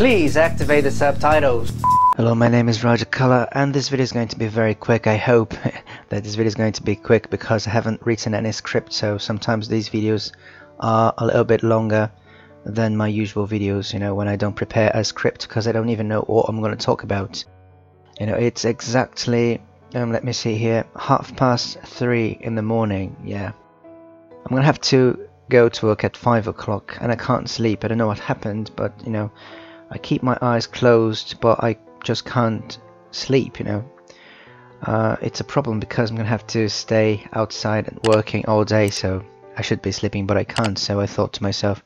Please activate the subtitles. Hello, my name is rodgervankoller and this video is going to be very quick. I hope that this video is going to be quick because I haven't written any script, so sometimes these videos are a little bit longer than my usual videos, you know, when I don't prepare a script because I don't even know what I'm going to talk about. You know, it's exactly, let me see here, 3:30 in the morning. Yeah, I'm going to have to go to work at 5 o'clock and I can't sleep. I don't know what happened, but you know, I keep my eyes closed but I just can't sleep, you know. It's a problem because I'm gonna have to stay outside and working all day, so I should be sleeping but I can't. So I thought to myself,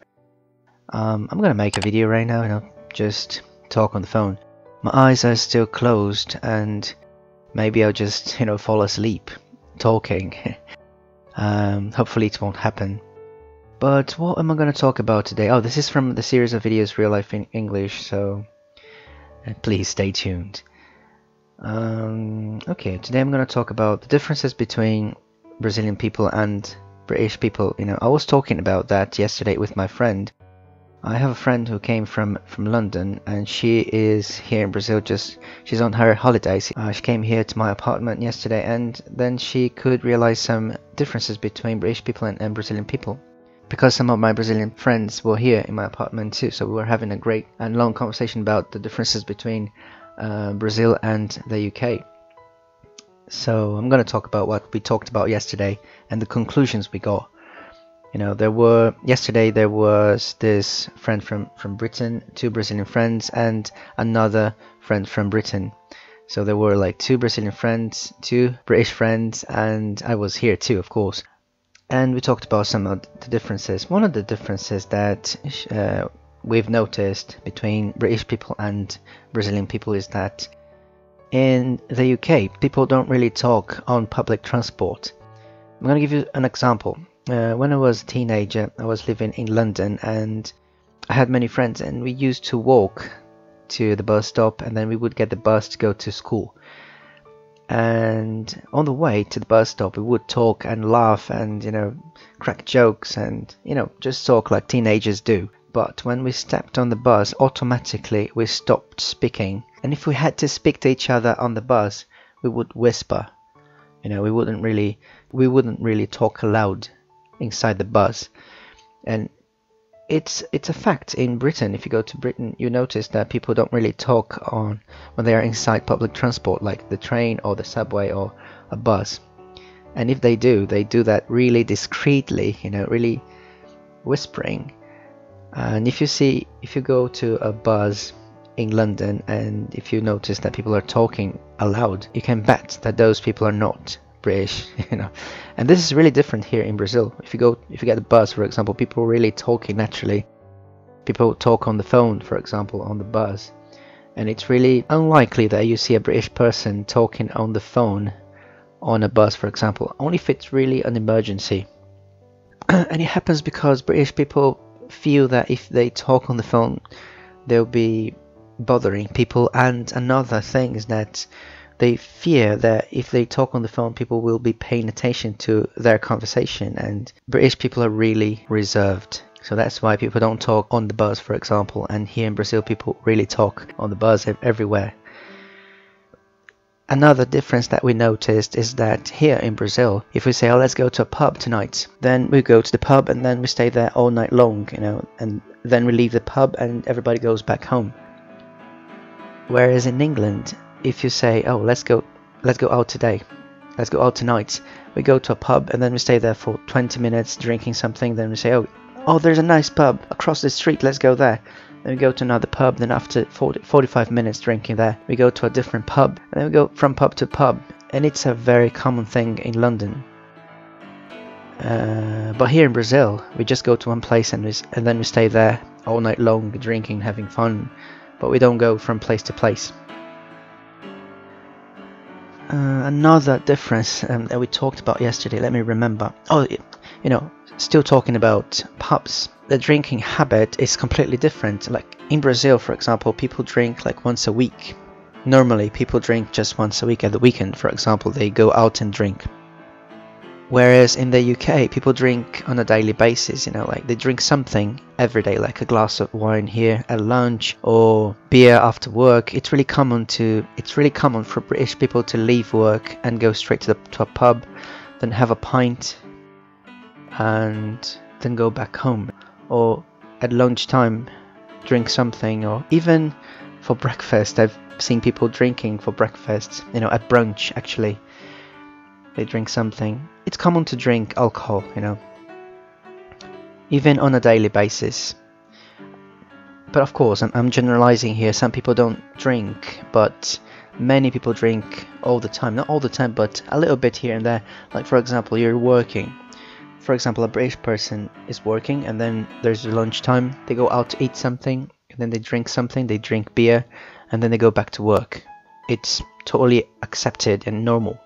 I'm gonna make a video right now, you know, just talk on the phone. My eyes are still closed and maybe I'll just, you know, fall asleep talking. Hopefully it won't happen. But what am I going to talk about today? Oh, this is from the series of videos Real Life in English, so please stay tuned. Okay, today I'm going to talk about the differences between Brazilian people and British people. You know, I was talking about that yesterday with my friend. I have a friend who came from London and she is here in Brazil, she's on her holidays. She came here to my apartment yesterday and then she could realize some differences between British people and Brazilian people. Because some of my Brazilian friends were here in my apartment too, so we were having a great and long conversation about the differences between Brazil and the UK. So I'm going to talk about what we talked about yesterday and the conclusions we got. You know, yesterday there was this friend from Britain, two Brazilian friends, and another friend from Britain. So there were like two Brazilian friends, two British friends, and I was here too, of course. And we talked about some of the differences. One of the differences that we've noticed between British people and Brazilian people is that in the UK, people don't really talk on public transport. I'm going to give you an example. When I was a teenager, I was living in London and I had many friends and we used to walk to the bus stop and then we would get the bus to go to school. And on the way to the bus stop we would talk and laugh and, you know, crack jokes and, you know, just talk like teenagers do. But when we stepped on the bus, automatically we stopped speaking, and if we had to speak to each other on the bus we would whisper. You know, we wouldn't really talk aloud inside the bus. And it's a fact in Britain. If you go to Britain, you notice that people don't really talk on when they are inside public transport, like the train or the subway or a bus. And if they do that really discreetly, you know, really whispering. And if you go to a bus in London and if you notice that people are talking aloud, you can bet that those people are not British, you know. And this is really different here in Brazil. If you get a bus, for example, people are really talking naturally. People talk on the phone, for example, on the bus, and it's really unlikely that you see a British person talking on the phone on a bus, for example, only if it's really an emergency. And it happens because British people feel that if they talk on the phone they'll be bothering people, and another thing is that they fear that if they talk on the phone people will be paying attention to their conversation, and British people are really reserved. So that's why people don't talk on the bus, for example, and here in Brazil people really talk on the bus everywhere. Another difference that we noticed is that here in Brazil, if we say, oh, let's go to a pub tonight, then we go to the pub and then we stay there all night long, you know, and then we leave the pub and everybody goes back home. Whereas in England, if you say, oh, let's go out today, let's go out tonight, we go to a pub and then we stay there for 20 minutes drinking something, then we say, oh, there's a nice pub across the street, let's go there. Then we go to another pub, then after 45 minutes drinking there, we go to a different pub, and then we go from pub to pub, and it's a very common thing in London. But here in Brazil, we just go to one place and then we stay there all night long, drinking, having fun, but we don't go from place to place. Another difference that we talked about yesterday, let me remember. Oh, you know, still talking about pubs. The drinking habit is completely different. Like in Brazil, for example, people drink like once a week. Normally people drink just once a week at the weekend, for example, they go out and drink. Whereas in the UK, people drink on a daily basis, you know, like they drink something every day, like a glass of wine here at lunch or beer after work. It's really common for British people to leave work and go straight to a pub, then have a pint and then go back home, or at lunchtime drink something, or even for breakfast. I've seen people drinking for breakfast, you know, at brunch actually. They drink something. It's common to drink alcohol, you know, even on a daily basis. But of course, I'm generalizing here. Some people don't drink, but many people drink all the time. Not all the time, but a little bit here and there. Like for example, you're working. For example, a British person is working and then there's lunchtime. They go out to eat something and then they drink something. They drink beer and then they go back to work. It's totally accepted and normal.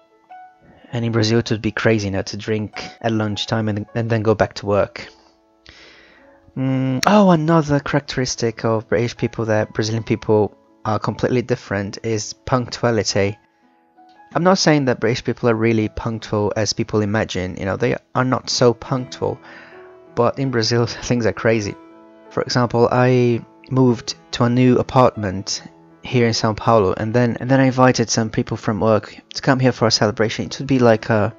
And in Brazil, it would be crazy now to drink at lunchtime and then go back to work. Oh, another characteristic of British people that Brazilian people are completely different is punctuality. I'm not saying that British people are really punctual as people imagine. You know, they are not so punctual. But in Brazil, things are crazy. For example, I moved to a new apartment here in Sao Paulo, and then I invited some people from work to come here for a celebration. It would be like a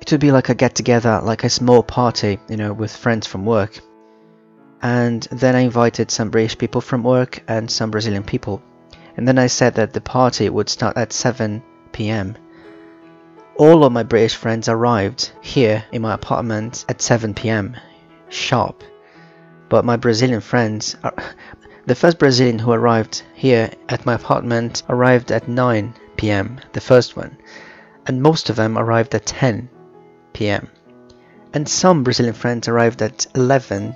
get together, like a small party, you know, with friends from work. And then I invited some British people from work and some Brazilian people. And then I said that the party would start at 7 p.m. All of my British friends arrived here in my apartment at 7 p.m. sharp. But my Brazilian friends the first Brazilian who arrived here at my apartment arrived at 9 p.m, the first one, and most of them arrived at 10 p.m. And some Brazilian friends arrived at 11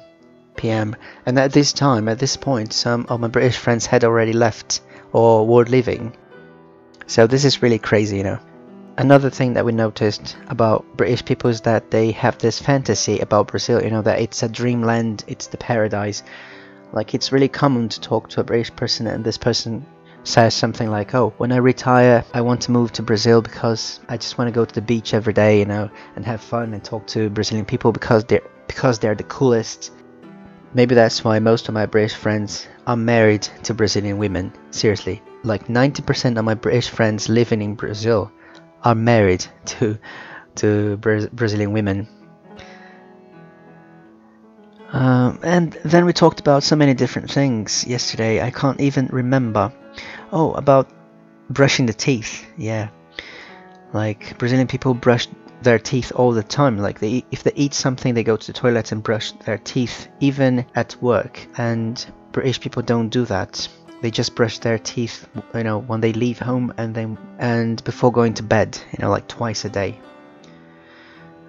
p.m, and at this point, some of my British friends had already left or were leaving. So this is really crazy, you know. Another thing that we noticed about British people is that they have this fantasy about Brazil, you know, that it's a dreamland, it's the paradise. Like, it's really common to talk to a British person and this person says something like, oh, when I retire, I want to move to Brazil because I just want to go to the beach every day, you know, and have fun and talk to Brazilian people because they're the coolest. Maybe that's why most of my British friends are married to Brazilian women. Seriously, like 90% of my British friends living in Brazil are married to Brazilian women. And then we talked about so many different things yesterday. I can't even remember. Oh, about brushing the teeth. Yeah, like Brazilian people brush their teeth all the time. Like if they eat something, they go to the toilet and brush their teeth, even at work. And British people don't do that. They just brush their teeth, you know, when they leave home and before going to bed, you know, like twice a day.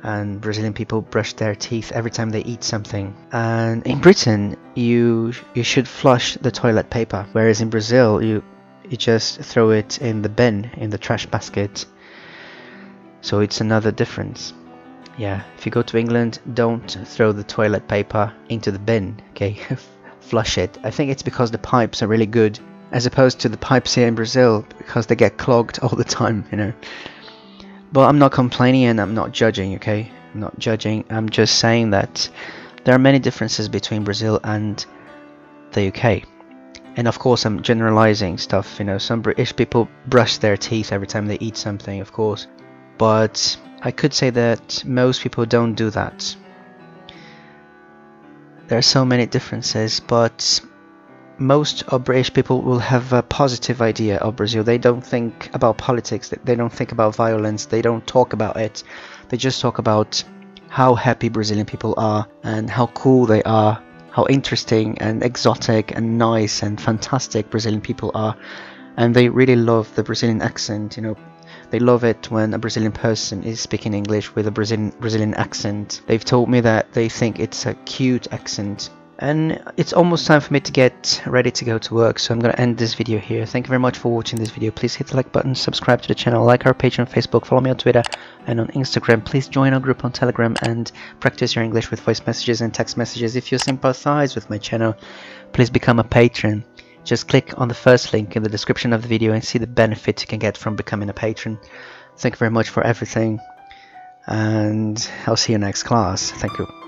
And Brazilian people brush their teeth every time they eat something. And in Britain, you should flush the toilet paper, whereas in Brazil, you just throw it in the bin, in the trash basket. So it's another difference. Yeah, if you go to England, don't throw the toilet paper into the bin, okay? Flush it. I think it's because the pipes are really good, as opposed to the pipes here in Brazil, because they get clogged all the time, you know. But I'm not complaining and I'm not judging, okay? I'm not judging. I'm just saying that there are many differences between Brazil and the UK. And of course, I'm generalizing stuff, you know. Some British people brush their teeth every time they eat something, of course. But I could say that most people don't do that. There are so many differences, but most of British people will have a positive idea of Brazil. They don't think about politics, they don't think about violence, they don't talk about it. They just talk about how happy Brazilian people are and how cool they are, how interesting and exotic and nice and fantastic Brazilian people are. And they really love the Brazilian accent, you know. They love it when a Brazilian person is speaking English with a Brazilian accent. They've told me that they think it's a cute accent. And it's almost time for me to get ready to go to work, so I'm going to end this video here. Thank you very much for watching this video. Please hit the like button, subscribe to the channel, like our page on Facebook, follow me on Twitter and on Instagram. Please join our group on Telegram and practice your English with voice messages and text messages. If you sympathize with my channel, please become a patron. Just click on the first link in the description of the video and see the benefits you can get from becoming a patron. Thank you very much for everything, and I'll see you next class. Thank you.